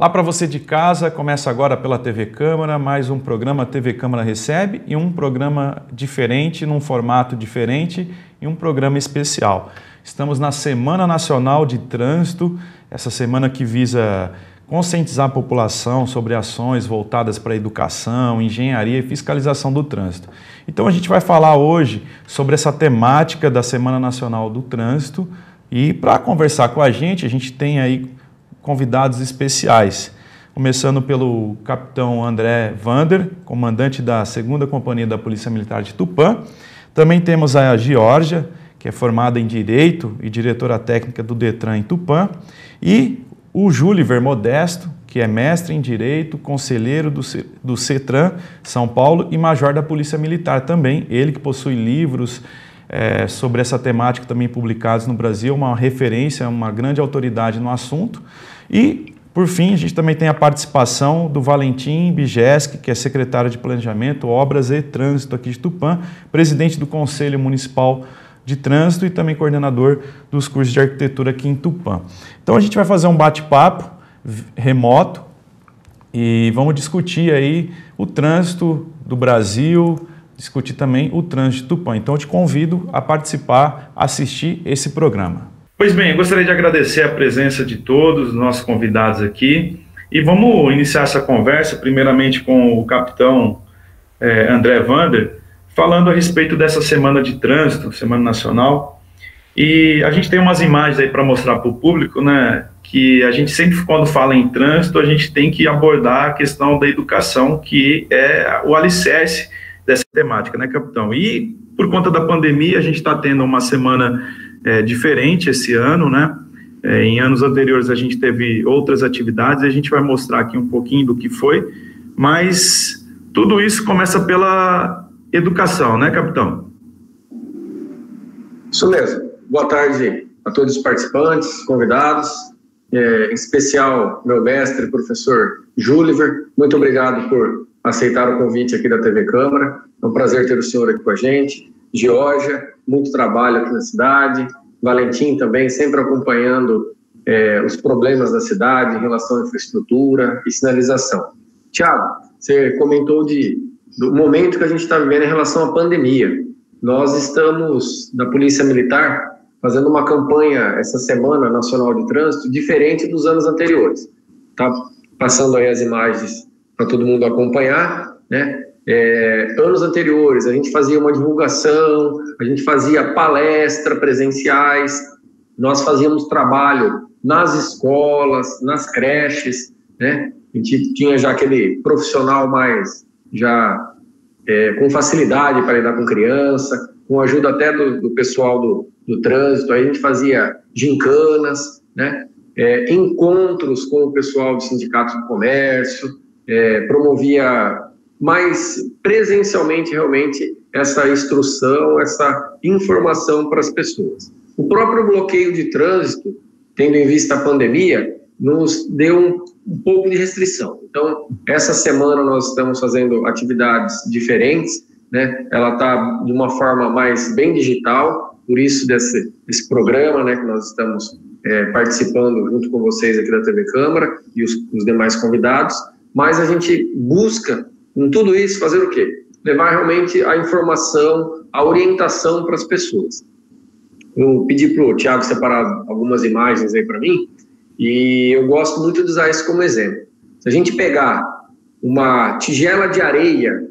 Lá para você de casa, começa agora pela TV Câmara, mais um programa TV Câmara Recebe e um programa diferente, num formato diferente e um programa especial. Estamos na Semana Nacional de Trânsito, essa semana que visa conscientizar a população sobre ações voltadas para a educação, engenharia e fiscalização do trânsito. Então a gente vai falar hoje sobre essa temática da Semana Nacional do Trânsito e para conversar com a gente tem aí convidados especiais, começando pelo capitão André Vander, comandante da 2ª Companhia da Polícia Militar de Tupã. Também temos a Geórgia, que é formada em Direito e diretora técnica do Detran em Tupã, e o Júliver Modesto, que é mestre em Direito, conselheiro do CETRAN São Paulo e major da Polícia Militar também, ele que possui livros sobre essa temática também publicados no Brasil, uma referência, uma grande autoridade no assunto. E, por fim, a gente também tem a participação do Valentim Bijeski, que é secretário de Planejamento, Obras e Trânsito aqui de Tupã, presidente do Conselho Municipal de Trânsito e também coordenador dos cursos de arquitetura aqui em Tupã. Então a gente vai fazer um bate-papo remoto e vamos discutir aí o trânsito do Brasil, discutir também o trânsito de Tupã. Então eu te convido a participar, assistir esse programa. Pois bem, eu gostaria de agradecer a presença de todos os nossos convidados aqui e vamos iniciar essa conversa primeiramente com o capitão André Vander, falando a respeito dessa semana de trânsito, Semana Nacional, e a gente tem umas imagens aí para mostrar para o público, né, que a gente sempre, quando fala em trânsito, a gente tem que abordar a questão da educação, que é o alicerce dessa temática, né, capitão? E, por conta da pandemia, a gente está tendo uma semana diferente esse ano, né? Em anos anteriores a gente teve outras atividades, a gente vai mostrar aqui um pouquinho do que foi, mas tudo isso começa pela educação, né, capitão? Isso mesmo. Boa tarde a todos os participantes, convidados, em especial meu mestre, professor Júliver. Muito obrigado por aceitar o convite aqui da TV Câmara. É um prazer ter o senhor aqui com a gente. Geórgia, muito trabalho aqui na cidade. Valentim também, sempre acompanhando os problemas da cidade em relação à infraestrutura e sinalização. Tiago, você comentou do momento que a gente está vivendo em relação à pandemia. Nós estamos, da Polícia Militar, fazendo uma campanha essa Semana Nacional de Trânsito diferente dos anos anteriores. Tá passando aí as imagens para todo mundo acompanhar, né? Anos anteriores a gente fazia uma divulgação, a gente fazia palestra presenciais, nós fazíamos trabalho nas escolas, nas creches, né? A gente tinha já aquele profissional mais com facilidade para lidar com criança, com ajuda até do pessoal do trânsito. Aí a gente fazia gincanas, né? Encontros com o pessoal do sindicato do comércio, promovia mais presencialmente realmente essa instrução, essa informação para as pessoas. O próprio bloqueio de trânsito, tendo em vista a pandemia, nos deu um pouco de restrição. Então, essa semana nós estamos fazendo atividades diferentes, né? Ela está de uma forma mais bem digital, por isso desse programa, né, que nós estamos participando junto com vocês aqui da TV Câmara e os demais convidados, mas a gente busca, com tudo isso, fazer o quê? Levar realmente a informação, a orientação para as pessoas. Eu pedi para o Thiago separar algumas imagens aí para mim, e eu gosto muito de usar isso como exemplo. Se a gente pegar uma tigela de areia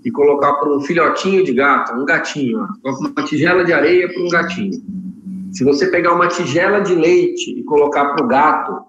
e colocar para um filhotinho de gato, um gatinho, coloca uma tigela de areia para um gatinho. Se você pegar uma tigela de leite e colocar para o gato,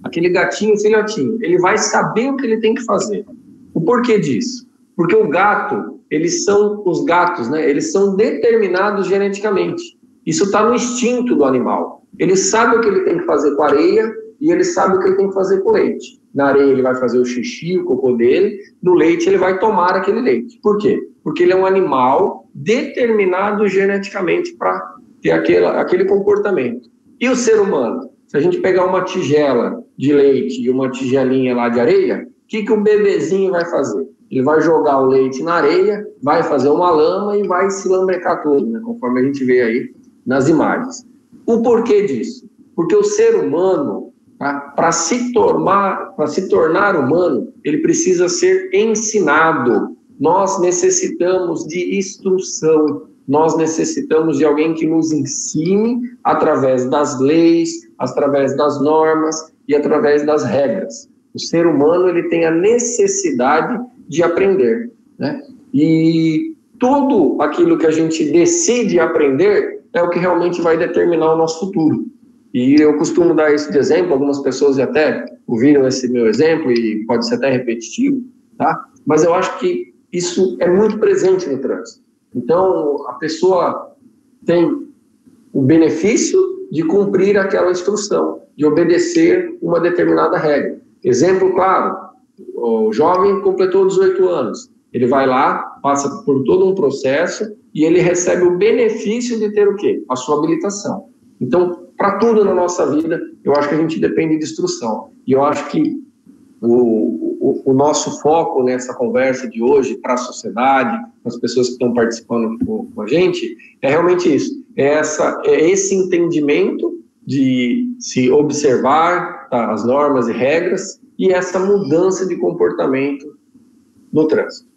aquele gatinho, filhotinho, ele vai saber o que ele tem que fazer. O porquê disso? Porque os gatos, né, eles são determinados geneticamente. Isso está no instinto do animal. Ele sabe o que ele tem que fazer com a areia e ele sabe o que ele tem que fazer com o leite. Na areia ele vai fazer o xixi, o cocô dele, no leite ele vai tomar aquele leite. Por quê? Porque ele é um animal determinado geneticamente para ter aquele comportamento. E o ser humano? Se a gente pegar uma tigela de leite e uma tigelinha lá de areia, o que o bebezinho vai fazer? Ele vai jogar o leite na areia, vai fazer uma lama e vai se lambrecar tudo, né, conforme a gente vê aí nas imagens. O porquê disso? Porque o ser humano, Tá? Para se tornar humano, ele precisa ser ensinado. Nós necessitamos de instrução, nós necessitamos de alguém que nos ensine através das leis, através das normas e através das regras. O ser humano, ele tem a necessidade de aprender, né? E tudo aquilo que a gente decide aprender é o que realmente vai determinar o nosso futuro. E eu costumo dar isso de exemplo, algumas pessoas até ouviram esse meu exemplo e pode ser até repetitivo, tá? Mas eu acho que isso é muito presente no trânsito. Então, a pessoa tem o benefício de cumprir aquela instrução, de obedecer uma determinada regra. Exemplo claro, o jovem completou 18 anos, ele vai lá, passa por todo um processo e ele recebe o benefício de ter o quê? A sua habilitação. Então, para tudo na nossa vida, eu acho que a gente depende de instrução. E eu acho que o nosso foco nessa conversa de hoje para a sociedade, para as pessoas que estão participando com a gente, é realmente isso. É esse entendimento de se observar, tá, as normas e regras e essa mudança de comportamento no trânsito.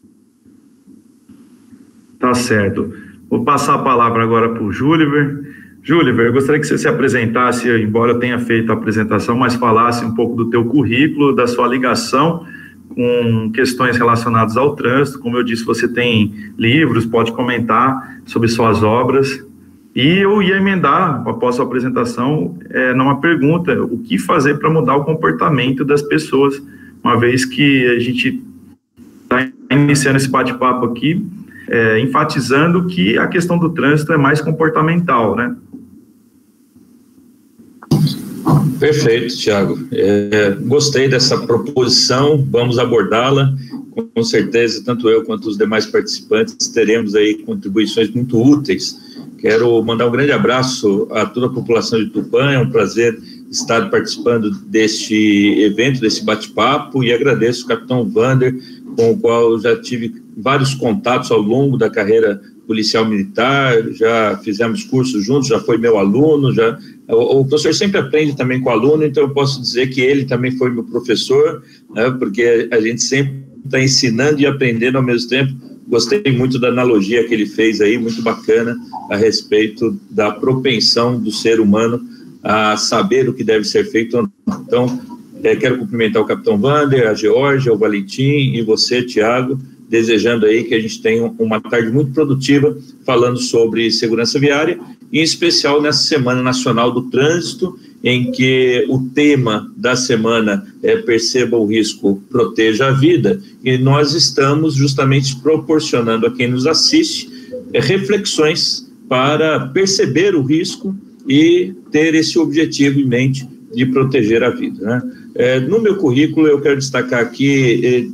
Tá certo. Vou passar a palavra agora para o Júliver. Júliver, eu gostaria que você se apresentasse, embora eu tenha feito a apresentação, mas falasse um pouco do teu currículo, da sua ligação com questões relacionadas ao trânsito. Como eu disse, você tem livros, pode comentar sobre suas obras. E eu ia emendar, após a apresentação, numa pergunta: o que fazer para mudar o comportamento das pessoas, uma vez que a gente está iniciando esse bate-papo aqui, enfatizando que a questão do trânsito é mais comportamental, né? Perfeito, Thiago. Gostei dessa proposição, vamos abordá-la. Com certeza, tanto eu quanto os demais participantes teremos aí contribuições muito úteis. Quero mandar um grande abraço a toda a população de Tupã, é um prazer estar participando deste evento, desse bate-papo, e agradeço o capitão Wander, com o qual já tive vários contatos ao longo da carreira policial militar, já fizemos cursos juntos, já foi meu aluno, o professor sempre aprende também com o aluno, então eu posso dizer que ele também foi meu professor, né, porque a gente sempre está ensinando e aprendendo ao mesmo tempo. Gostei muito da analogia que ele fez aí, muito bacana, a respeito da propensão do ser humano a saber o que deve ser feito. Então, quero cumprimentar o capitão Wander, a Georgia, o Valentim e você, Thiago, desejando aí que a gente tenha uma tarde muito produtiva falando sobre segurança viária, em especial nessa Semana Nacional do Trânsito, em que o tema da semana é Perceba o Risco, Proteja a Vida, e nós estamos justamente proporcionando a quem nos assiste reflexões para perceber o risco e ter esse objetivo em mente de proteger a vida, né? No meu currículo eu quero destacar aqui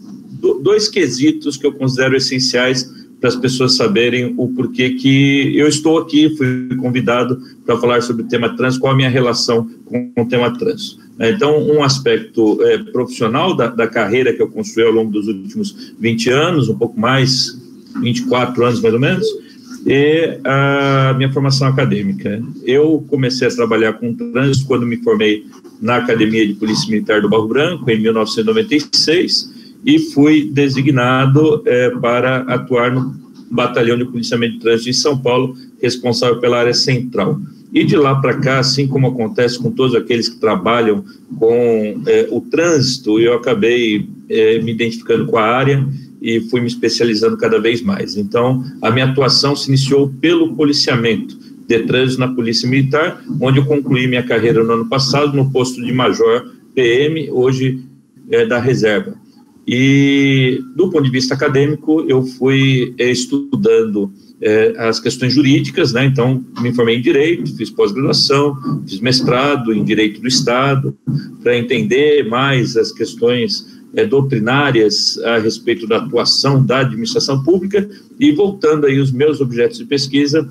dois quesitos que eu considero essenciais para as pessoas saberem o porquê que eu estou aqui, fui convidado para falar sobre o tema trânsito, qual a minha relação com o tema trânsito. Então, um aspecto profissional da carreira que eu construí ao longo dos últimos 20 anos, um pouco mais, 24 anos mais ou menos, e a minha formação acadêmica. Eu comecei a trabalhar com trânsito quando me formei na Academia de Polícia Militar do Barro Branco, em 1996, e fui designado para atuar no Batalhão de Policiamento de Trânsito em São Paulo, responsável pela área central. E de lá para cá, assim como acontece com todos aqueles que trabalham com o trânsito, eu acabei me identificando com a área e fui me especializando cada vez mais. Então, a minha atuação se iniciou pelo policiamento de trânsito na Polícia Militar, onde eu concluí minha carreira no ano passado no posto de Major PM, hoje da reserva. E, do ponto de vista acadêmico, eu fui estudando as questões jurídicas, né? Então, me formei em Direito, fiz pós-graduação, fiz mestrado em Direito do Estado, para entender mais as questões doutrinárias a respeito da atuação da administração pública, e voltando aí os meus objetos de pesquisa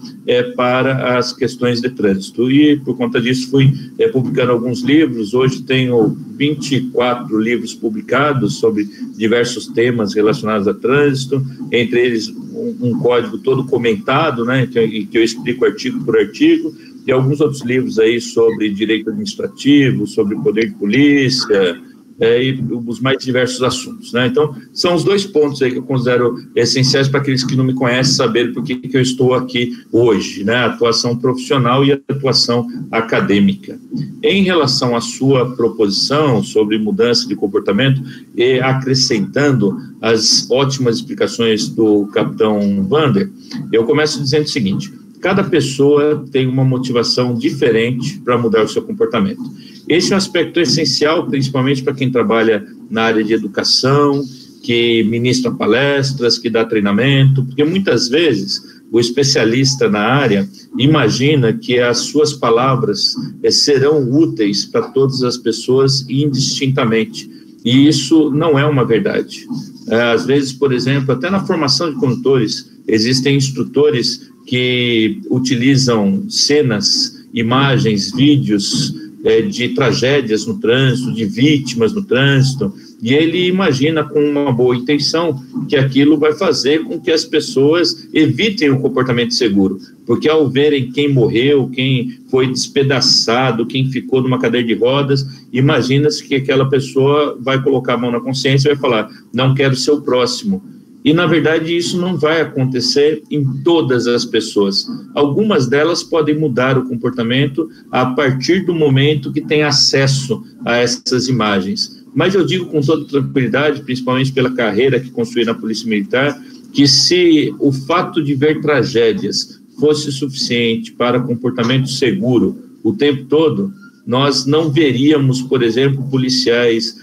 para as questões de trânsito. E, por conta disso, fui publicando alguns livros. Hoje tenho 24 livros publicados sobre diversos temas relacionados a trânsito, entre eles um código todo comentado, né, que eu explico artigo por artigo, e alguns outros livros aí sobre direito administrativo, sobre poder de polícia, e os mais diversos assuntos, né? Então, são os 2 pontos aí que eu considero essenciais para aqueles que não me conhecem saber por que eu estou aqui hoje, né? A atuação profissional e a atuação acadêmica. Em relação à sua proposição sobre mudança de comportamento, e acrescentando as ótimas explicações do capitão Wander, eu começo dizendo o seguinte: cada pessoa tem uma motivação diferente para mudar o seu comportamento. Esse é um aspecto essencial, principalmente para quem trabalha na área de educação, que ministra palestras, que dá treinamento, porque muitas vezes o especialista na área imagina que as suas palavras serão úteis para todas as pessoas indistintamente, e isso não é uma verdade. Às vezes, por exemplo, até na formação de condutores, existem instrutores que utilizam cenas, imagens, vídeos de tragédias no trânsito, de vítimas no trânsito, e ele imagina com uma boa intenção que aquilo vai fazer com que as pessoas evitem o comportamento seguro, porque ao verem quem morreu, quem foi despedaçado, quem ficou numa cadeira de rodas, imagina-se que aquela pessoa vai colocar a mão na consciência e vai falar: não quero ser o próximo. E, na verdade, isso não vai acontecer em todas as pessoas. Algumas delas podem mudar o comportamento a partir do momento que tem acesso a essas imagens. Mas eu digo com toda tranquilidade, principalmente pela carreira que construí na Polícia Militar, que se o fato de ver tragédias fosse suficiente para comportamento seguro o tempo todo, nós não veríamos, por exemplo, policiais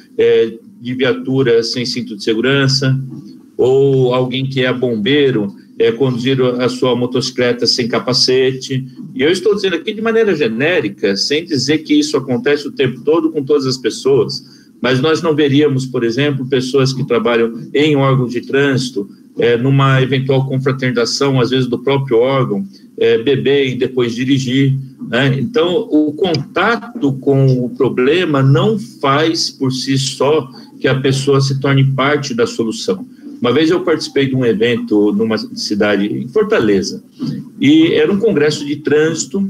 de viatura sem cinto de segurança, ou alguém que é bombeiro conduzir a sua motocicleta sem capacete. E eu estou dizendo aqui de maneira genérica, sem dizer que isso acontece o tempo todo com todas as pessoas, mas nós não veríamos, por exemplo, pessoas que trabalham em órgãos de trânsito, numa eventual confraternização, às vezes do próprio órgão, beber e depois dirigir, né? Então, o contato com o problema não faz por si só que a pessoa se torne parte da solução. Uma vez eu participei de um evento numa cidade, em Fortaleza, e era um congresso de trânsito,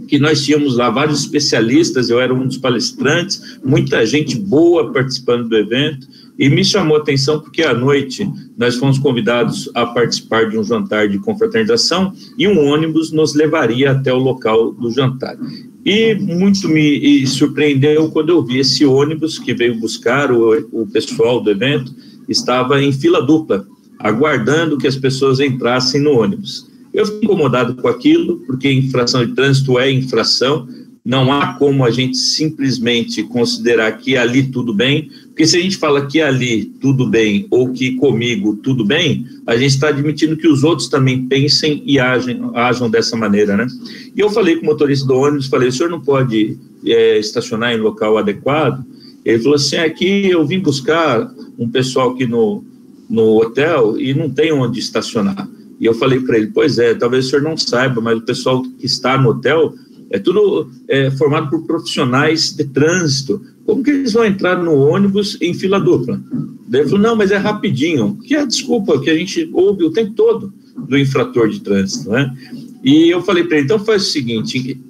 que nós tínhamos lá vários especialistas, eu era um dos palestrantes, muita gente boa participando do evento, e me chamou a atenção porque à noite nós fomos convidados a participar de um jantar de confraternização e um ônibus nos levaria até o local do jantar. E muito me surpreendeu quando eu vi esse ônibus que veio buscar o pessoal do evento, estava em fila dupla, aguardando que as pessoas entrassem no ônibus. Eu fiquei incomodado com aquilo, porque infração de trânsito é infração, não há como a gente simplesmente considerar que ali tudo bem, porque se a gente fala que ali tudo bem ou que comigo tudo bem, a gente está admitindo que os outros também pensem e ajam dessa maneira, né? E eu falei com o motorista do ônibus, falei: o senhor não pode estacionar em local adequado? Ele falou assim: aqui eu vim buscar um pessoal aqui no hotel e não tem onde estacionar. E eu falei para ele: pois é, talvez o senhor não saiba, mas o pessoal que está no hotel é tudo formado por profissionais de trânsito. Como que eles vão entrar no ônibus em fila dupla? Daí ele falou: não, mas é rapidinho. Que é a desculpa que a gente ouve o tempo todo do infrator de trânsito, né? E eu falei para ele: então faz o seguinte,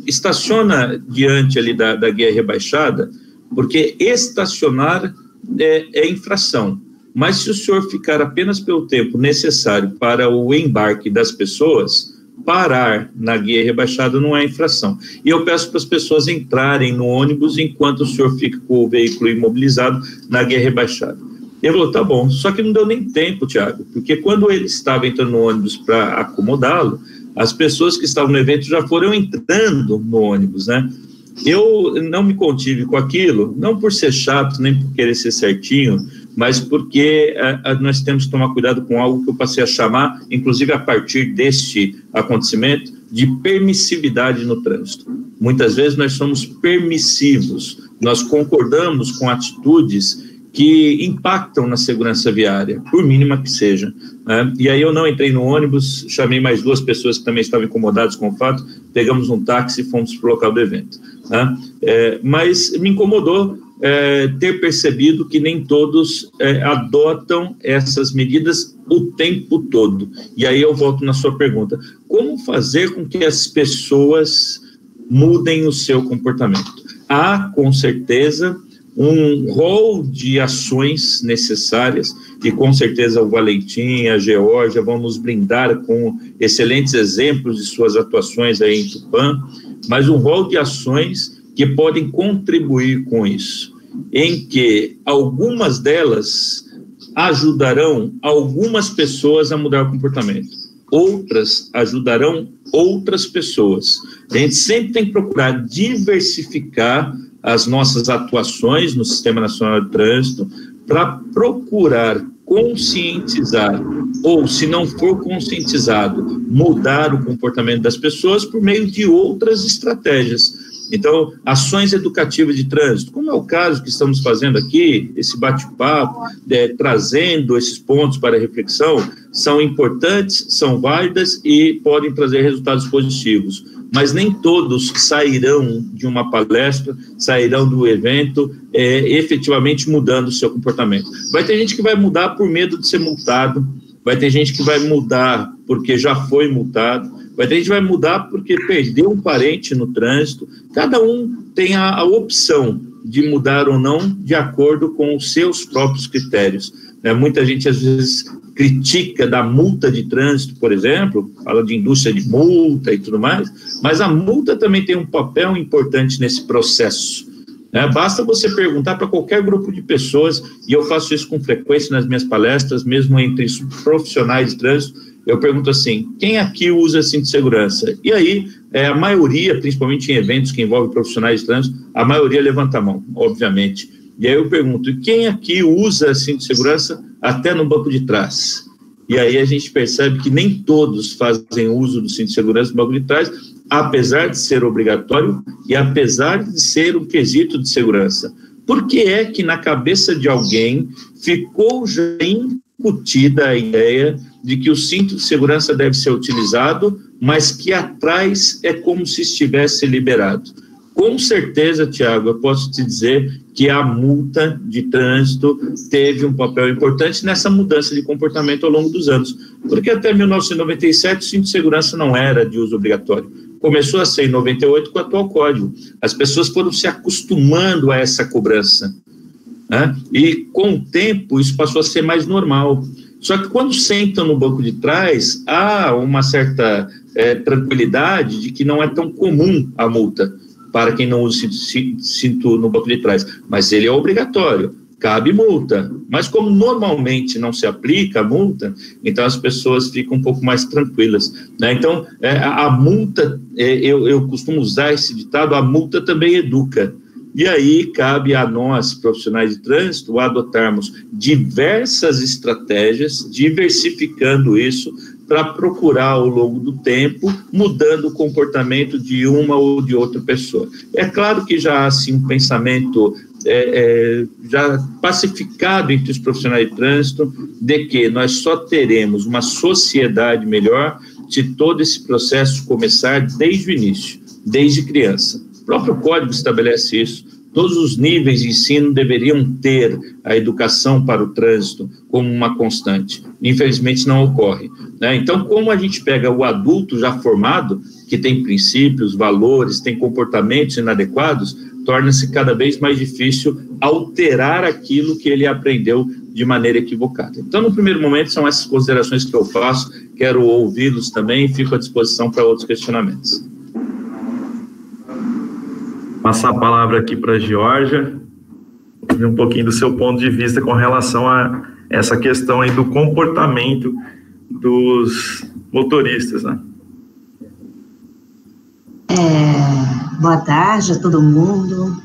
estaciona diante ali da guia rebaixada, porque estacionar é infração. Mas se o senhor ficar apenas pelo tempo necessário para o embarque das pessoas, parar na guia rebaixada não é infração. E eu peço para as pessoas entrarem no ônibus enquanto o senhor fica com o veículo imobilizado na guia rebaixada. Ele falou: tá bom, só que não deu nem tempo, Tiago, porque quando ele estava entrando no ônibus para acomodá-lo, as pessoas que estavam no evento já foram entrando no ônibus, né? Eu não me contive com aquilo, não por ser chato, nem por querer ser certinho, mas porque nós temos que tomar cuidado com algo que eu passei a chamar, inclusive a partir deste acontecimento, de permissividade no trânsito. Muitas vezes nós somos permissivos, nós concordamos com atitudes que impactam na segurança viária, por mínima que seja, né? E aí eu não entrei no ônibus, chamei mais 2 pessoas que também estavam incomodadas com o fato, pegamos um táxi e fomos para o local do evento, né? Mas me incomodou ter percebido que nem todos adotam essas medidas o tempo todo. E aí eu volto na sua pergunta. Como fazer com que as pessoas mudem o seu comportamento? Há, com certeza, um rol de ações necessárias, e com certeza o Valentim, a Geórgia vão nos brindar com excelentes exemplos de suas atuações aí em Tupã, mas um rol de ações que podem contribuir com isso, em que algumas delas ajudarão algumas pessoas a mudar o comportamento, outras ajudarão outras pessoas. A gente sempre tem que procurar diversificar as nossas atuações no Sistema Nacional de Trânsito para procurar conscientizar, ou se não for conscientizado, mudar o comportamento das pessoas por meio de outras estratégias. Então, ações educativas de trânsito, como é o caso que estamos fazendo aqui, esse bate-papo, trazendo esses pontos para reflexão, são importantes, são válidas e podem trazer resultados positivos. Mas nem todos sairão de uma palestra, sairão do evento, efetivamente mudando o seu comportamento. Vai ter gente que vai mudar por medo de ser multado, vai ter gente que vai mudar porque já foi multado, vai ter gente que vai mudar porque perdeu um parente no trânsito. Cada um tem a opção de mudar ou não de acordo com os seus próprios critérios. Muita gente, às vezes, critica da multa de trânsito, por exemplo, fala de indústria de multa e tudo mais, mas a multa também tem um papel importante nesse processo. Basta você perguntar para qualquer grupo de pessoas, e eu faço isso com frequência nas minhas palestras, mesmo entre profissionais de trânsito, eu pergunto assim, quem aqui usa cinto de segurança? E aí, a maioria, principalmente em eventos que envolvem profissionais de trânsito, a maioria levanta a mão, obviamente. E aí eu pergunto, quem aqui usa cinto de segurança até no banco de trás? E aí a gente percebe que nem todos fazem uso do cinto de segurança no banco de trás, apesar de ser obrigatório e apesar de ser um quesito de segurança. Por que é que na cabeça de alguém ficou já incutida a ideia de que o cinto de segurança deve ser utilizado, mas que atrás é como se estivesse liberado? Com certeza, Tiago, eu posso te dizer que a multa de trânsito teve um papel importante nessa mudança de comportamento ao longo dos anos, porque até 1997 o cinto de segurança não era de uso obrigatório. Começou a ser em 98 com o atual código. As pessoas foram se acostumando a essa cobrança, e com o tempo isso passou a ser mais normal. Só que quando sentam no banco de trás, há uma certa tranquilidade de que não é tão comum a multa para quem não usa cinto no banco de trás, mas ele é obrigatório, cabe multa, mas como normalmente não se aplica a multa, então as pessoas ficam um pouco mais tranquilas, Então, a multa, eu costumo usar esse ditado, a multa também educa, e aí cabe a nós, profissionais de trânsito, adotarmos diversas estratégias, diversificando isso, para procurar ao longo do tempo, mudando o comportamento de uma ou de outra pessoa. É claro que já há assim, um pensamento já pacificado entre os profissionais de trânsito, de que nós só teremos uma sociedade melhor se todo esse processo começar desde o início, desde criança. O próprio código estabelece isso. Todos os níveis de ensino deveriam ter a educação para o trânsito como uma constante. Infelizmente, não ocorre, Então, como a gente pega o adulto já formado, que tem princípios, valores, tem comportamentos inadequados, torna-se cada vez mais difícil alterar aquilo que ele aprendeu de maneira equivocada. Então, no primeiro momento, são essas considerações que eu faço. Quero ouvi-los também e fico à disposição para outros questionamentos. Passar a palavra aqui para a Geórgia, ver um pouquinho do seu ponto de vista com relação a essa questão aí do comportamento dos motoristas, Boa tarde a todo mundo,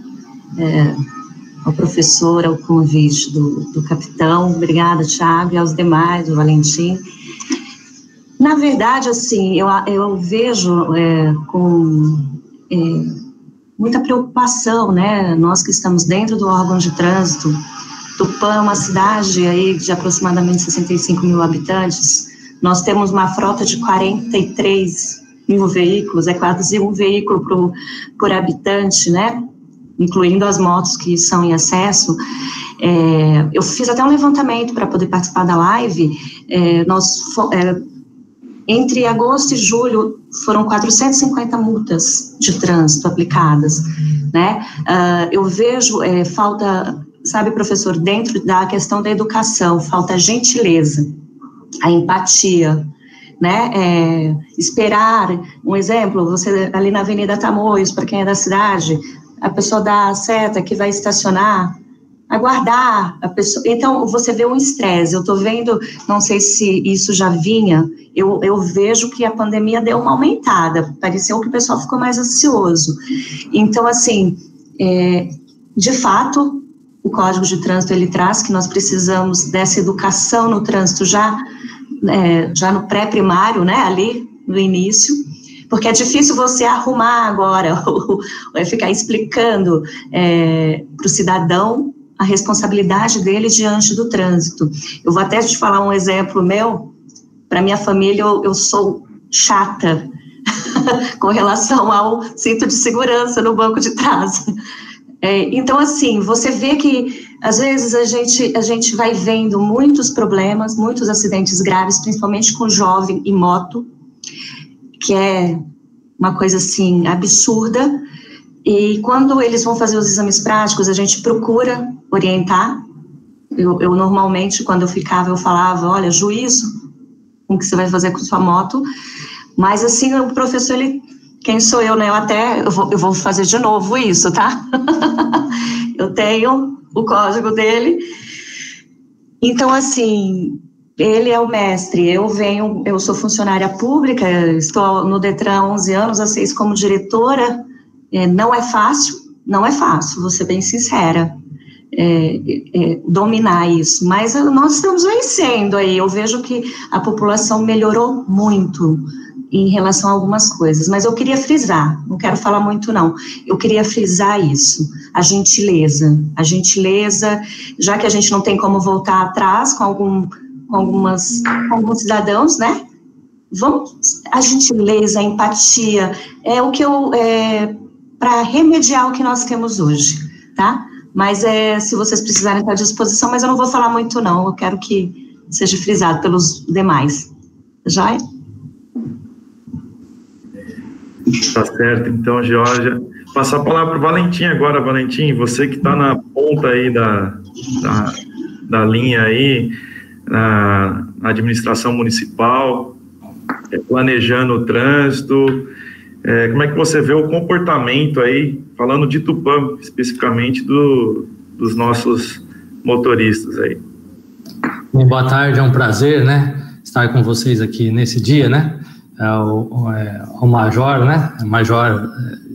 ao professor, ao convite do capitão, obrigada, Thiago, e aos demais, o Valentim. Na verdade, assim, eu vejo com muita preocupação, nós que estamos dentro do órgão de trânsito. Tupã é uma cidade aí de aproximadamente 65 mil habitantes, nós temos uma frota de 43 mil veículos, é quase um veículo por habitante, incluindo as motos que são em excesso. Eu fiz até um levantamento para poder participar da live. Entre agosto e julho, foram 450 multas de trânsito aplicadas, né? Eu vejo falta, sabe, professor, dentro da questão da educação, falta a gentileza, a empatia, né? Esperar, um exemplo, você ali na Avenida Tamoios, para quem é da cidade, a pessoa dá a seta que vai estacionar, aguardar a pessoa. Então, você vê um estresse. Eu estou vendo, não sei se isso já vinha, eu vejo que a pandemia deu uma aumentada, pareceu que o pessoal ficou mais ansioso. Então, assim, de fato, o Código de Trânsito, ele traz que nós precisamos dessa educação no trânsito já no pré-primário, né, ali no início, porque é difícil você arrumar agora, ficar explicando para o cidadão a responsabilidade dele diante do trânsito. Eu vou até te falar um exemplo meu. Para minha família, eu sou chata com relação ao cinto de segurança no banco de trás. Então, assim, você vê que, às vezes, a gente vai vendo muitos problemas, muitos acidentes graves, principalmente com jovem e moto, que é uma coisa, assim, absurda. E quando eles vão fazer os exames práticos, a gente procura orientar. Eu normalmente, quando eu falava, olha, juízo, o que você vai fazer com sua moto? Mas, assim, o professor, quem sou eu, né? Eu vou fazer de novo isso, tá? Eu tenho o código dele. Então, assim, ele é o mestre. Eu sou funcionária pública, estou no Detran há 11 anos, há 6 como diretora. Não é fácil, vou ser bem sincera, dominar isso, mas nós estamos vencendo aí. Eu vejo que a população melhorou muito em relação a algumas coisas, mas eu queria frisar, não quero falar muito não, eu queria frisar isso, a gentileza, já que a gente não tem como voltar atrás com alguns cidadãos, né? A gentileza, a empatia, é o que para remediar o que nós temos hoje, tá? Mas se vocês precisarem, estar à disposição, mas eu não vou falar muito não, eu quero que seja frisado pelos demais. Já é? Tá certo, então, Georgia. Passar a palavra para o Valentim agora. Valentim, você que está na ponta aí da linha aí, na administração municipal, planejando o trânsito, como é que você vê o comportamento aí, falando de Tupã, especificamente dos nossos motoristas aí? Bom, boa tarde, é um prazer, né, estar com vocês aqui nesse dia, né, o Major, né, Major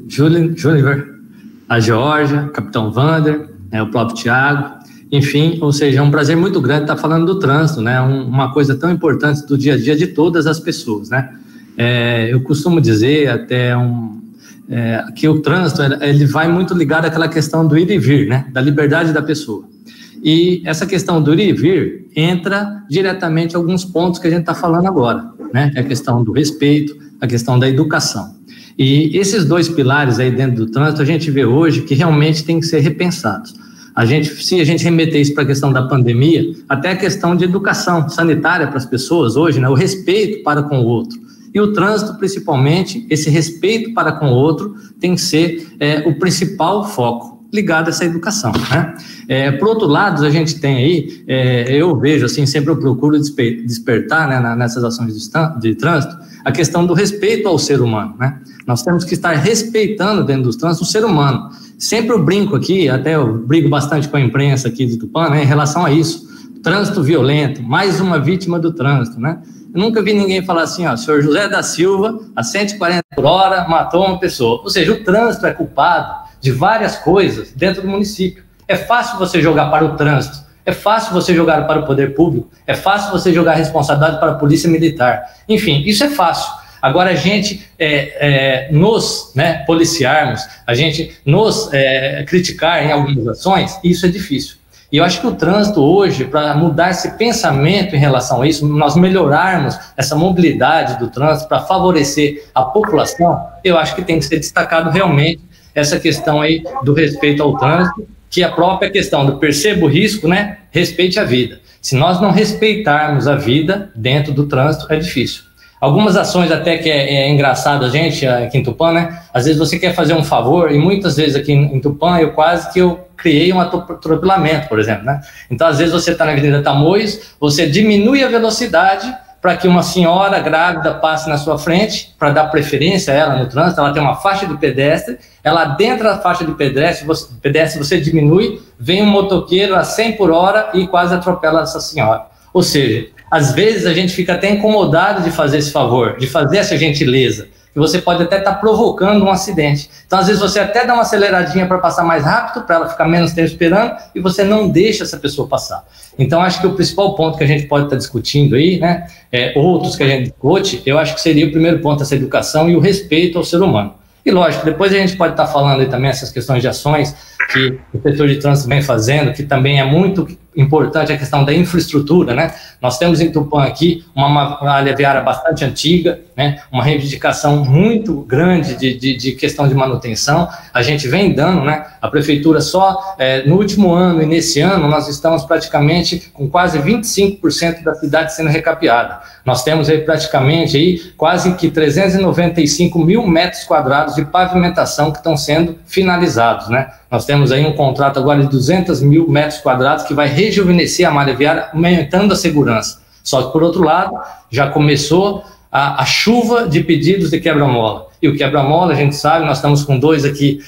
Juliver, a Georgia, Capitão Vander, o próprio Thiago, enfim, ou seja, é um prazer muito grande estar falando do trânsito, né, uma coisa tão importante do dia a dia de todas as pessoas, né. Eu costumo dizer até que o trânsito ele vai muito ligado àquela questão do ir e vir, né, da liberdade da pessoa. E essa questão do ir e vir entra diretamente em alguns pontos que a gente está falando agora, né, a questão do respeito, a questão da educação. E esses dois pilares aí dentro do trânsito a gente vê hoje que realmente tem que ser repensados. Se a gente remeter isso para a questão da pandemia, até a questão de educação sanitária para as pessoas hoje, né, o respeito para com o outro. E o trânsito, principalmente, esse respeito para com o outro tem que ser o principal foco ligado a essa educação, né? Por outro lado, a gente tem aí, eu vejo assim, sempre eu procuro despertar, né, nessas ações de trânsito, a questão do respeito ao ser humano, né? Nós temos que estar respeitando dentro do trânsito o ser humano. Sempre eu brinco aqui, até eu brigo bastante com a imprensa aqui de Tupã, né, em relação a isso. Trânsito violento, mais uma vítima do trânsito, né? Eu nunca vi ninguém falar assim, ó, senhor José da Silva, a 140 por hora, matou uma pessoa. Ou seja, o trânsito é culpado de várias coisas dentro do município. É fácil você jogar para o trânsito, é fácil você jogar para o poder público, é fácil você jogar a responsabilidade para a polícia militar. Enfim, isso é fácil. Agora, a gente nos policiarmos, a gente nos criticar em algumas ações, isso é difícil. E eu acho que o trânsito hoje, para mudar esse pensamento em relação a isso, nós melhorarmos essa mobilidade do trânsito para favorecer a população, eu acho que tem que ser destacado realmente essa questão aí do respeito ao trânsito, que é a própria questão do perceba o risco, né? Respeite a vida. Se nós não respeitarmos a vida dentro do trânsito, é difícil. Algumas ações até que é engraçado a gente aqui em Tupã, né? Às vezes você quer fazer um favor, e muitas vezes aqui em Tupã eu criei um atropelamento, por exemplo, né? Então, às vezes você está na Avenida Tamoios, você diminui a velocidade para que uma senhora grávida passe na sua frente, para dar preferência a ela no trânsito. Ela tem uma faixa de pedestre, ela dentro da faixa de pedestre você diminui, vem um motoqueiro a 100 por hora e quase atropela essa senhora. Ou seja, às vezes a gente fica até incomodado de fazer esse favor, de fazer essa gentileza, que você pode até estar provocando um acidente. Então, às vezes, você até dá uma aceleradinha para passar mais rápido, para ela ficar menos tempo esperando, e você não deixa essa pessoa passar. Então, acho que o principal ponto que a gente pode estar discutindo aí, né, outros que a gente discute, eu acho que seria o primeiro ponto, essa educação e o respeito ao ser humano. E, lógico, depois a gente pode estar falando aí também essas questões de ações que o setor de trânsito vem fazendo, que também é muito importante a questão da infraestrutura, né? Nós temos em Tupã aqui uma malha viária bastante antiga, né? Uma reivindicação muito grande de questão de manutenção. A gente vem dando, né? A prefeitura só no último ano e nesse ano nós estamos praticamente com quase 25% da cidade sendo recapeada. Nós temos aí praticamente aí quase que 395 mil metros quadrados de pavimentação que estão sendo finalizados, né? Nós temos aí um contrato agora de 200 mil metros quadrados que vai rejuvenescer a malha viária, aumentando a segurança. Só que, por outro lado, já começou a chuva de pedidos de quebra-mola. E o quebra-mola, a gente sabe, nós estamos com dois aqui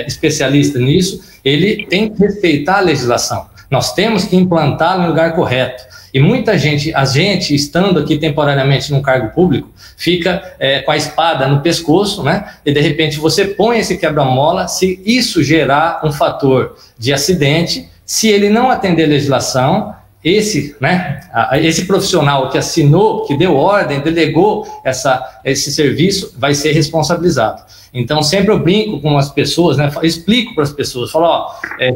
especialistas nisso, ele tem que respeitar a legislação. Nós temos que implantá-lo no lugar correto. E muita gente, a gente, estando aqui temporariamente num cargo público, fica com a espada no pescoço, né? E de repente você põe esse quebra-mola, se isso gerar um fator de acidente, se ele não atender a legislação, esse profissional que assinou, que deu ordem, delegou esse serviço, vai ser responsabilizado. Então, sempre eu brinco com as pessoas, né? Explico para as pessoas, falo,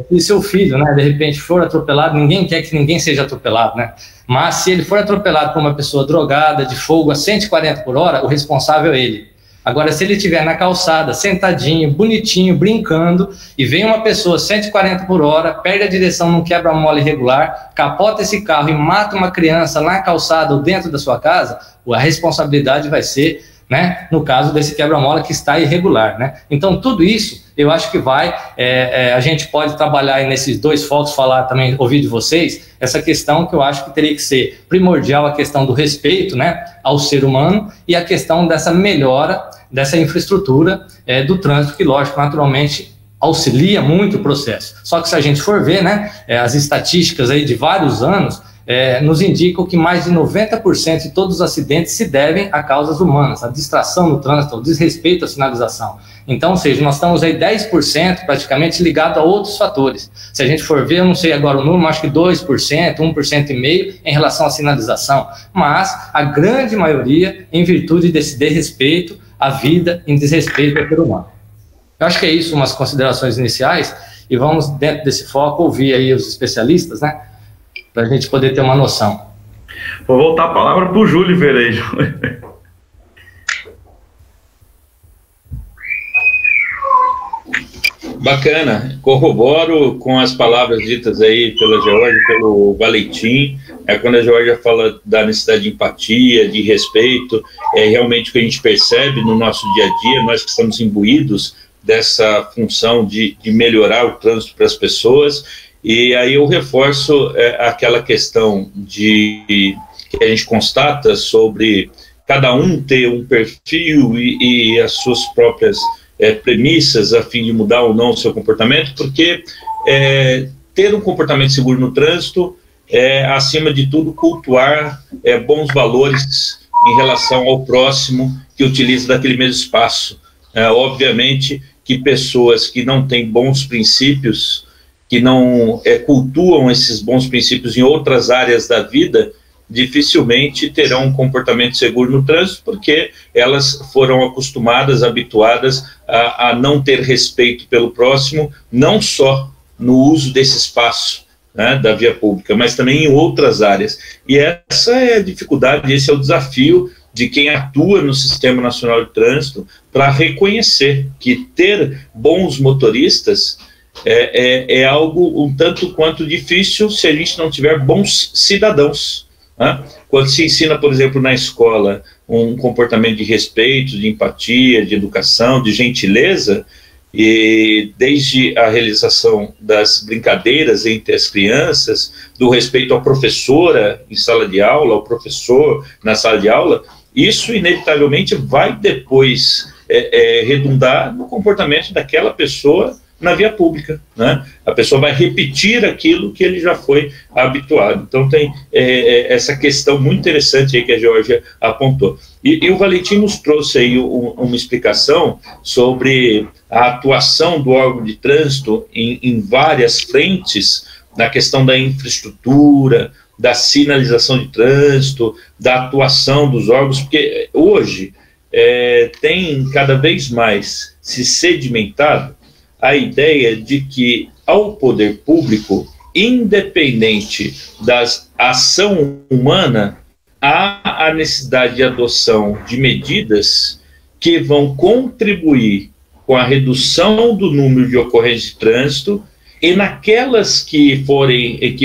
se seu filho, né, de repente for atropelado, ninguém quer que ninguém seja atropelado, né? Mas se ele for atropelado por uma pessoa drogada, de fogo a 140 por hora, o responsável é ele. Agora, se ele estiver na calçada, sentadinho, bonitinho, brincando, e vem uma pessoa 140 por hora, perde a direção num quebra-mola irregular, capota esse carro e mata uma criança na calçada ou dentro da sua casa, a responsabilidade vai ser, né, no caso desse quebra-mola que está irregular, né? Então, tudo isso, eu acho que a gente pode trabalhar aí nesses dois focos, falar também, ouvir de vocês, essa questão que eu acho que teria que ser primordial, a questão do respeito, né, ao ser humano, e a questão dessa melhora dessa infraestrutura do trânsito, que, lógico, naturalmente auxilia muito o processo. Só que se a gente for ver, né, as estatísticas aí de vários anos, nos indicam que mais de 90% de todos os acidentes se devem a causas humanas, a distração no trânsito, o desrespeito à sinalização. Então, ou seja, nós estamos aí 10% praticamente ligado a outros fatores. Se a gente for ver, eu não sei agora o número, acho que 2%, 1,5% em relação à sinalização, mas a grande maioria em virtude desse desrespeito à vida, em desrespeito ao ser humano. Eu acho que é isso, umas considerações iniciais, e vamos, dentro desse foco, ouvir aí os especialistas, né, para a gente poder ter uma noção. Vou voltar a palavra para o Júlio aí. Bacana, corroboro com as palavras ditas aí pela Georgia, pelo Valentim. Quando a Georgia fala da necessidade de empatia, de respeito, é realmente o que a gente percebe no nosso dia a dia, nós que estamos imbuídos dessa função de melhorar o trânsito para as pessoas. E aí eu reforço aquela questão que a gente constata sobre cada um ter um perfil e as suas próprias premissas a fim de mudar ou não o seu comportamento, porque ter um comportamento seguro no trânsito é, acima de tudo, cultuar bons valores em relação ao próximo que utiliza daquele mesmo espaço. Obviamente que pessoas que não têm bons princípios, que não cultuam esses bons princípios em outras áreas da vida, dificilmente terão um comportamento seguro no trânsito, porque elas foram acostumadas, habituadas a não ter respeito pelo próximo, não só no uso desse espaço, né, da via pública, mas também em outras áreas. E essa é a dificuldade, esse é o desafio de quem atua no Sistema Nacional de Trânsito para reconhecer que ter bons motoristas é algo um tanto quanto difícil se a gente não tiver bons cidadãos, né? Quando se ensina, por exemplo, na escola, um comportamento de respeito, de empatia, de educação, de gentileza, e desde a realização das brincadeiras entre as crianças, do respeito à professora em sala de aula, ao professor na sala de aula, isso inevitavelmente vai depois redundar no comportamento daquela pessoa na via pública, né? A pessoa vai repetir aquilo que ele já foi habituado. Então tem essa questão muito interessante aí que a Georgia apontou. E o Valentim nos trouxe aí uma explicação sobre a atuação do órgão de trânsito em várias frentes, na questão da infraestrutura, da sinalização de trânsito, da atuação dos órgãos, porque hoje tem cada vez mais se sedimentado a ideia de que ao poder público, independente da ação humana, há a necessidade de adoção de medidas que vão contribuir com a redução do número de ocorrências de trânsito e naquelas que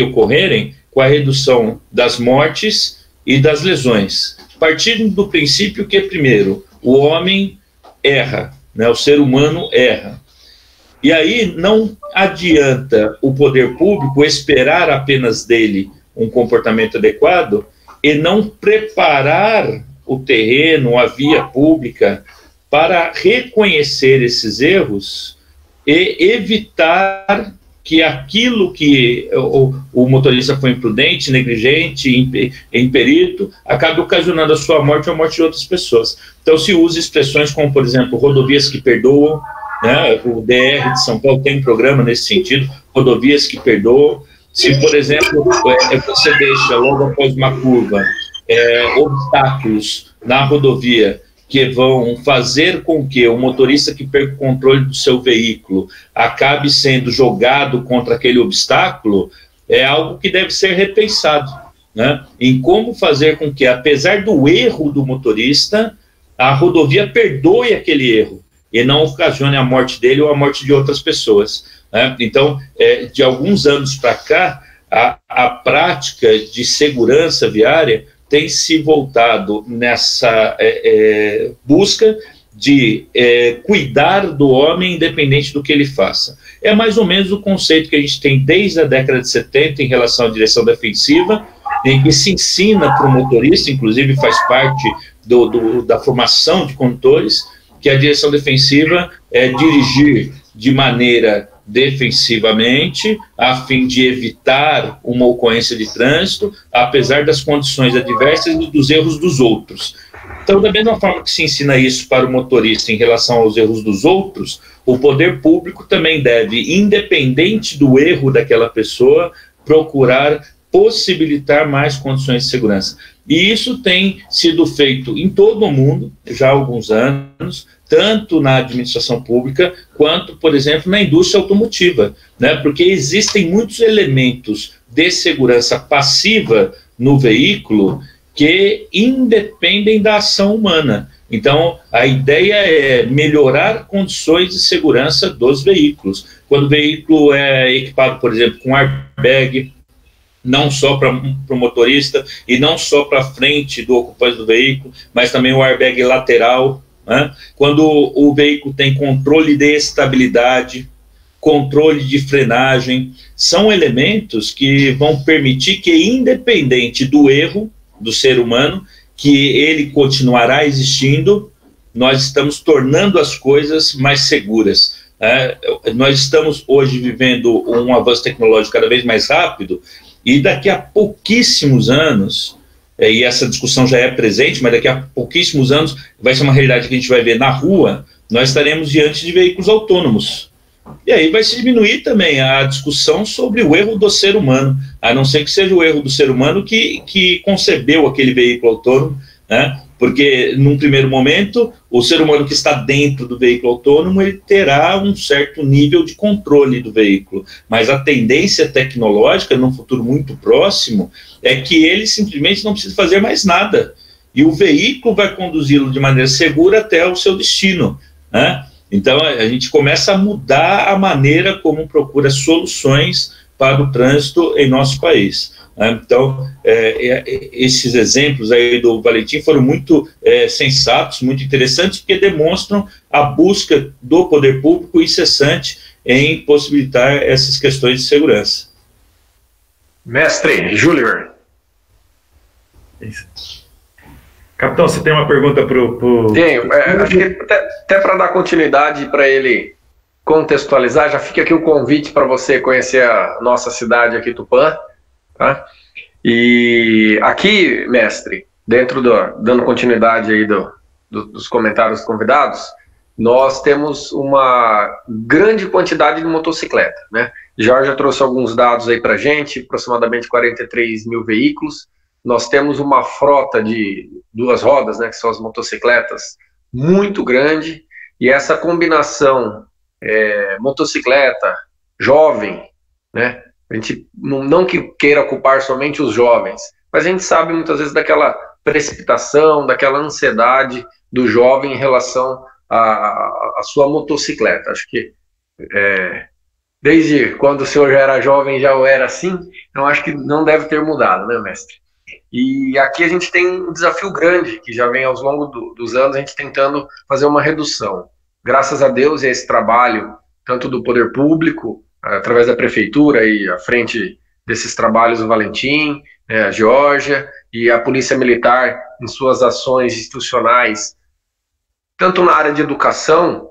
ocorrerem, com a redução das mortes e das lesões. Partindo do princípio que, primeiro, o homem erra, né, o ser humano erra. E aí não adianta o poder público esperar apenas dele um comportamento adequado e não preparar o terreno, a via pública, para reconhecer esses erros e evitar que aquilo que o motorista foi imprudente, negligente, imperito, acabe ocasionando a sua morte ou a morte de outras pessoas. Então se usa expressões como, por exemplo, rodovias que perdoam, né? O DR de São Paulo tem um programa nesse sentido, rodovias que perdoam. Se, por exemplo, você deixa logo após uma curva obstáculos na rodovia que vão fazer com que o motorista que perca o controle do seu veículo acabe sendo jogado contra aquele obstáculo, é algo que deve ser repensado, né? Em como fazer com que, apesar do erro do motorista, a rodovia perdoe aquele erro e não ocasione a morte dele ou a morte de outras pessoas, né? Então, de alguns anos para cá, a prática de segurança viária tem se voltado nessa busca de cuidar do homem independente do que ele faça. É mais ou menos o conceito que a gente tem desde a década de 70 em relação à direção defensiva, em que se ensina para o motorista, inclusive faz parte da formação de condutores, que a direção defensiva é dirigir de maneira defensivamente, a fim de evitar uma ocorrência de trânsito, apesar das condições adversas e dos erros dos outros. Então, da mesma forma que se ensina isso para o motorista em relação aos erros dos outros, o poder público também deve, independente do erro daquela pessoa, procurar possibilitar mais condições de segurança. E isso tem sido feito em todo o mundo, já há alguns anos, tanto na administração pública, quanto, por exemplo, na indústria automotiva, né? Porque existem muitos elementos de segurança passiva no veículo que independem da ação humana. Então, a ideia é melhorar condições de segurança dos veículos. Quando o veículo é equipado, por exemplo, com airbag, não só para o motorista e não só para a frente do ocupante do veículo, mas também o airbag lateral, né? Quando o veículo tem controle de estabilidade, controle de frenagem, são elementos que vão permitir que, independente do erro do ser humano, que ele continuará existindo, nós estamos tornando as coisas mais seguras. Nós estamos hoje vivendo um avanço tecnológico cada vez mais rápido, e daqui a pouquíssimos anos, e essa discussão já é presente, mas daqui a pouquíssimos anos vai ser uma realidade que a gente vai ver na rua, nós estaremos diante de veículos autônomos. E aí vai se diminuir também a discussão sobre o erro do ser humano, a não ser que seja o erro do ser humano que concebeu aquele veículo autônomo, né? Porque, num primeiro momento, o ser humano que está dentro do veículo autônomo, ele terá um certo nível de controle do veículo, mas a tendência tecnológica, num futuro muito próximo, é que ele simplesmente não precisa fazer mais nada. e o veículo vai conduzi-lo de maneira segura até o seu destino, né? Então, a gente começa a mudar a maneira como procura soluções para o trânsito em nosso país. Então, esses exemplos aí do Valentim foram muito sensatos, muito interessantes, porque demonstram a busca do poder público incessante em possibilitar essas questões de segurança. Mestre Júliver. Capitão, você tem uma pergunta para o... Tenho. Acho que até para dar continuidade, para ele contextualizar, já fica aqui o convite para você conhecer a nossa cidade aqui, Tupã. Tá? E aqui, mestre, dando continuidade aí dos comentários dos convidados, nós temos uma grande quantidade de motocicleta, né? Jorge já trouxe alguns dados aí para a gente, aproximadamente 43 mil veículos. Nós temos uma frota de 2 rodas, né, que são as motocicletas, muito grande, e essa combinação motocicleta, jovem, né? A gente não que queira culpar somente os jovens, mas a gente sabe muitas vezes daquela precipitação, daquela ansiedade do jovem em relação à sua motocicleta. Acho que desde quando o senhor já era jovem já era assim, então acho que não deve ter mudado, né, mestre? E aqui a gente tem um desafio grande, que já vem ao longo dos anos, a gente tentando fazer uma redução. Graças a Deus, esse trabalho, tanto do poder público, através da prefeitura e à frente desses trabalhos, o Valentim, a Geórgia e a Polícia Militar em suas ações institucionais, tanto na área de educação,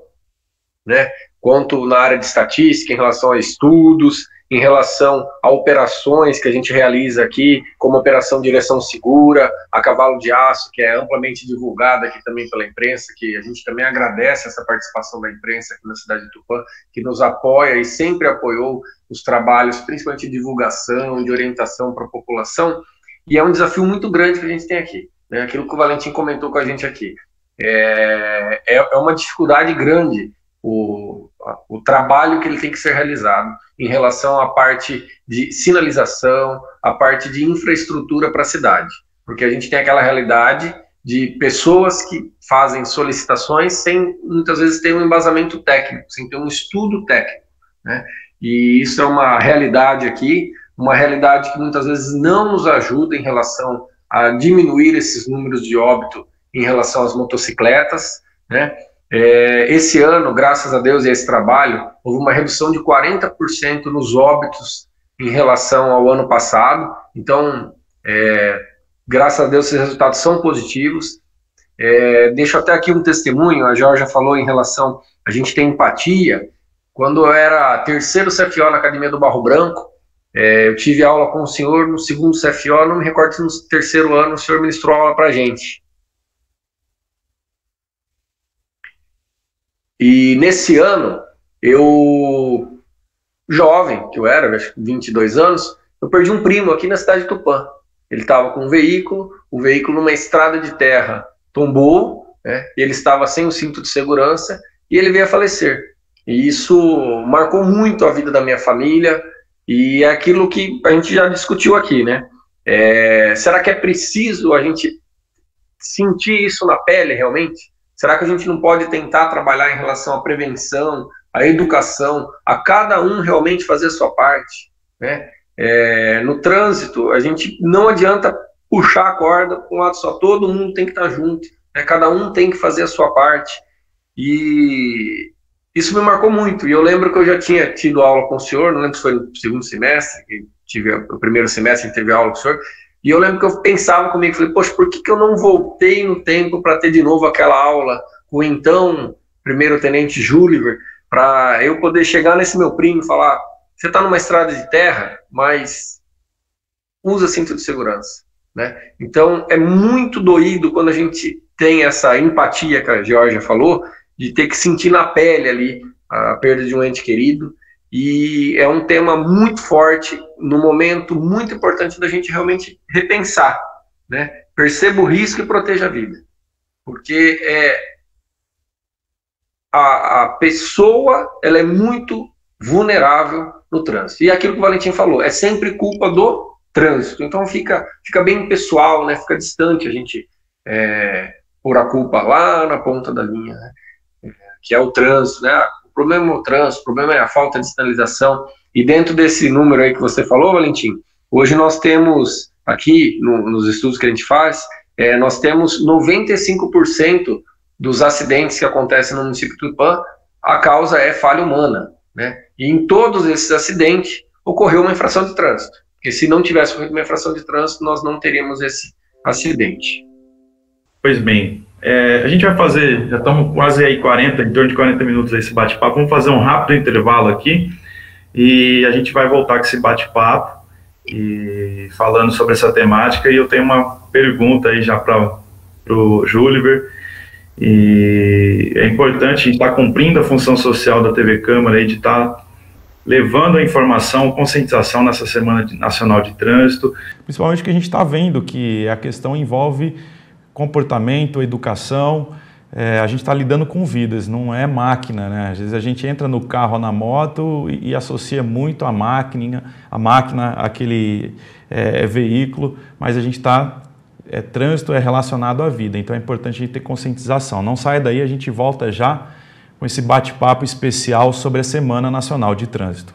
né, quanto na área de estatística, em relação a estudos, em relação a operações que a gente realiza aqui, como a Operação Direção Segura, a Cavalo de Aço, que é amplamente divulgada aqui também pela imprensa, que a gente também agradece essa participação da imprensa aqui na cidade de Tupã, que nos apoia e sempre apoiou os trabalhos, principalmente de divulgação, de orientação para a população, e é um desafio muito grande que a gente tem aqui, né? Aquilo que o Valentim comentou com a gente aqui. É uma dificuldade grande o trabalho que ele tem que ser realizado em relação à parte de sinalização, a parte de infraestrutura para a cidade, porque a gente tem aquela realidade de pessoas que fazem solicitações sem muitas vezes ter um embasamento técnico, sem ter um estudo técnico, né? E isso é uma realidade aqui, uma realidade que muitas vezes não nos ajuda em relação a diminuir esses números de óbito em relação às motocicletas, né? Esse ano, graças a Deus e a esse trabalho, houve uma redução de 40% nos óbitos em relação ao ano passado. Então, graças a Deus, esses resultados são positivos. Deixo até aqui um testemunho, a Georgia falou em relação, a gente tem empatia. Quando eu era terceiro CFO na Academia do Barro Branco, eu tive aula com o senhor no segundo CFO, não me recordo se no terceiro ano o senhor ministrou aula para a gente. E nesse ano, eu, jovem, que eu era, acho que 22 anos, eu perdi um primo aqui na cidade de Tupã. Ele estava com um veículo, o veículo numa estrada de terra tombou, né, ele estava sem o cinto de segurança e ele veio a falecer. E isso marcou muito a vida da minha família e é aquilo que a gente já discutiu aqui, né? Será que é preciso a gente sentir isso na pele realmente? Será que a gente não pode tentar trabalhar em relação à prevenção, à educação, a cada um realmente fazer a sua parte, né? No trânsito, a gente não adianta puxar a corda para um lado só, todo mundo tem que estar junto, né? Cada um tem que fazer a sua parte, e isso me marcou muito. E eu lembro que eu já tinha tido aula com o senhor, não lembro se foi no segundo semestre, que tive o primeiro semestre que teve aula com o senhor, e eu lembro que eu pensava comigo, falei, poxa, por que eu não voltei no tempo para ter de novo aquela aula com o então primeiro-tenente Júliver, para eu poder chegar nesse meu primo e falar, você está numa estrada de terra, mas usa cinto de segurança, né? Então, é muito doído quando a gente tem essa empatia que a Geórgia falou, de ter que sentir na pele ali a perda de um ente querido, e é um tema muito forte, no momento muito importante da gente realmente repensar, né? Perceba o risco e proteja a vida, porque a pessoa, ela é muito vulnerável no trânsito, e aquilo que o Valentim falou, é sempre culpa do trânsito, então fica bem pessoal, né? Fica distante a gente pôr a culpa lá na ponta da linha, né? Que é o trânsito, né? O problema é o trânsito, o problema é a falta de sinalização. E dentro desse número aí que você falou, Valentim, hoje nós temos aqui, nos estudos que a gente faz, nós temos 95% dos acidentes que acontecem no município de Tupã, a causa é falha humana, né? E em todos esses acidentes ocorreu uma infração de trânsito, porque se não tivesse ocorrido uma infração de trânsito, nós não teríamos esse acidente. Pois bem, a gente vai fazer, já estamos quase aí em torno de 40 minutos esse bate-papo, vamos fazer um rápido intervalo aqui e a gente vai voltar com esse bate-papo e falando sobre essa temática. E eu tenho uma pergunta aí já para o Júliver, e é importante, a gente estar cumprindo a função social da TV Câmara aí de estar levando a informação, conscientização nessa Semana Nacional de Trânsito, principalmente que a gente está vendo que a questão envolve comportamento, educação, a gente está lidando com vidas, não é máquina, né? Às vezes a gente entra no carro ou na moto e associa muito a máquina àquele veículo, mas a gente está, trânsito é relacionado à vida, então é importante a gente ter conscientização. Não saia daí, a gente volta já com esse bate-papo especial sobre a Semana Nacional de Trânsito.